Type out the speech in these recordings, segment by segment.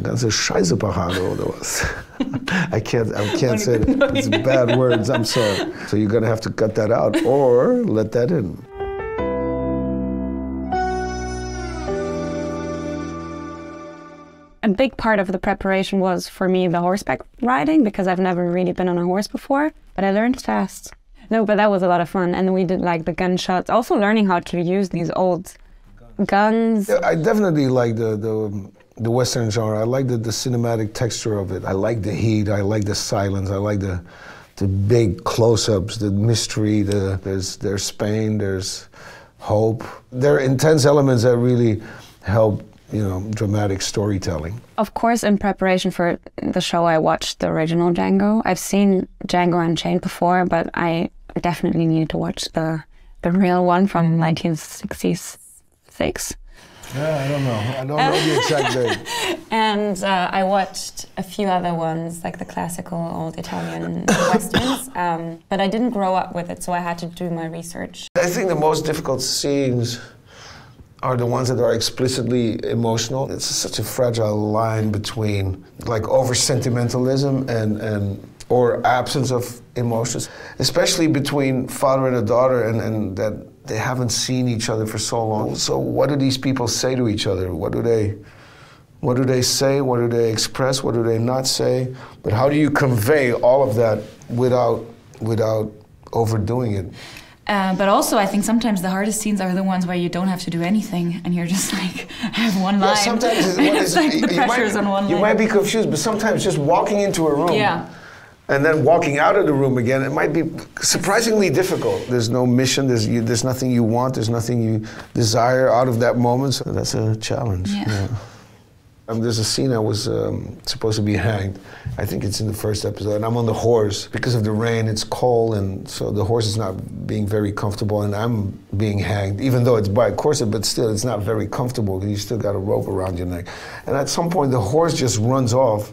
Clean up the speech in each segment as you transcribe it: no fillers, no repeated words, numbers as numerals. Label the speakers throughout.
Speaker 1: ganze Scheiße Parade oder was? I can't say it. It's bad words, I'm sorry. So you're gonna have to cut that out or let that in.
Speaker 2: A big part of the preparation was, for me, the horseback riding, because I've never really been on a horse before, but I learned fast. No, but that was a lot of fun. And we did like the gunshots, also learning how to use these old guns.
Speaker 1: Yeah, I definitely like the Western genre. I like the cinematic texture of it. I like the heat, I like the silence, I like the big close-ups, the mystery, there's Spain, there's hope. There are intense elements that really help, you know, dramatic storytelling.
Speaker 2: Of course, in preparation for the show, I watched the original Django. I've seen Django Unchained before, but I definitely needed to watch the real one from 1966.
Speaker 1: Yeah, I don't know. I don't know the exact date.
Speaker 2: And I watched a few other ones, like the classical old Italian westerns, but I didn't grow up with it, so I had to do my research.
Speaker 1: I think the most difficult scenes are the ones that are explicitly emotional. It's such a fragile line between like over-sentimentalism and or absence of emotions, especially between father and a daughter, and that they haven't seen each other for so long. So what do these people say to each other? What do they say? What do they express? What do they not say? But how do you convey all of that without overdoing it?
Speaker 3: But also, I think sometimes the hardest scenes are the ones where you don't have to do anything, and you're just like, I have one line.
Speaker 1: Yeah, sometimes
Speaker 3: it's like the pressure's on one line.
Speaker 1: You might be confused, but sometimes just walking into a room and then walking out of the room again, it might be surprisingly difficult. There's no mission, there's nothing you want, there's nothing you desire out of that moment, so that's a challenge. Yeah. There's a scene I was supposed to be hanged. I think it's in the first episode, and I'm on the horse. Because of the rain, it's cold, and so the horse is not being very comfortable, and I'm being hanged, even though it's by a corset, but still it's not very comfortable, because you still got a rope around your neck. And at some point, the horse just runs off,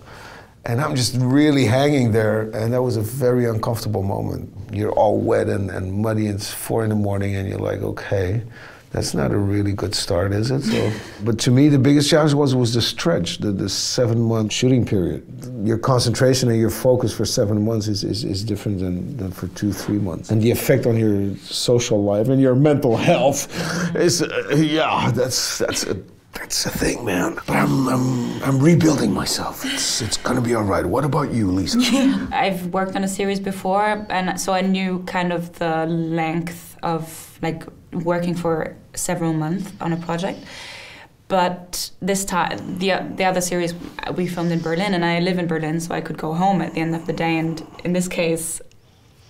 Speaker 1: and I'm just really hanging there, and that was a very uncomfortable moment. You're all wet and muddy, and it's 4 in the morning, and you're like, okay. That's not a really good start, is it? So, but to me, the biggest challenge was the stretch, the 7-month shooting period. Your concentration and your focus for 7 months is different than for 2-3 months. And the effect on your social life and your mental health is, yeah, that's a thing, man. But I'm rebuilding myself. It's gonna be all right. What about you, Lisa?
Speaker 3: Yeah. I've worked on a series before, and so I knew kind of the length of like working for several months on a project. But this time, the other series we filmed in Berlin, and I live in Berlin, so I could go home at the end of the day. And in this case,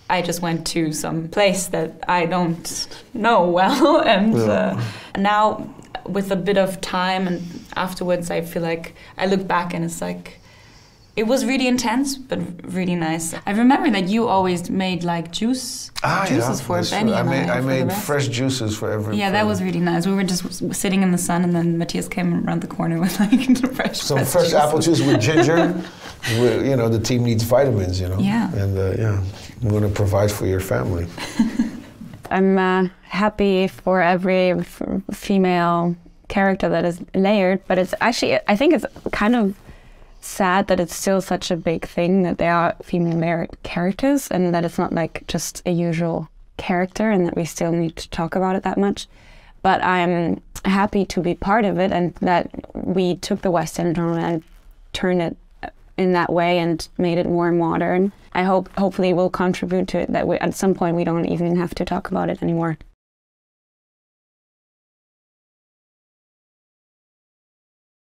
Speaker 3: I just went to some place that I don't know well, and now with a bit of time and afterwards, I feel like I look back and it's like, it was really intense, but really nice. I remember that you always made like juices for Benny and
Speaker 1: I made fresh juices for every.
Speaker 3: Yeah, that was really nice. We were just sitting in the sun, and then Matthias came around the corner with like the fresh.
Speaker 1: Some fresh apple juice with ginger. You know, the team needs vitamins. You know.
Speaker 3: Yeah.
Speaker 1: And I'm going to provide for your family.
Speaker 2: I'm happy for every female character that is layered, but it's actually, I think it's kind of sad that it's still such a big thing that they are female layered characters, and that it's not like just a usual character, and that we still need to talk about it that much. But I'm happy to be part of it, and that we took the Western genre and turned it in that way and made it more modern. I hopefully will contribute to it, that at some point we don't even have to talk about it anymore.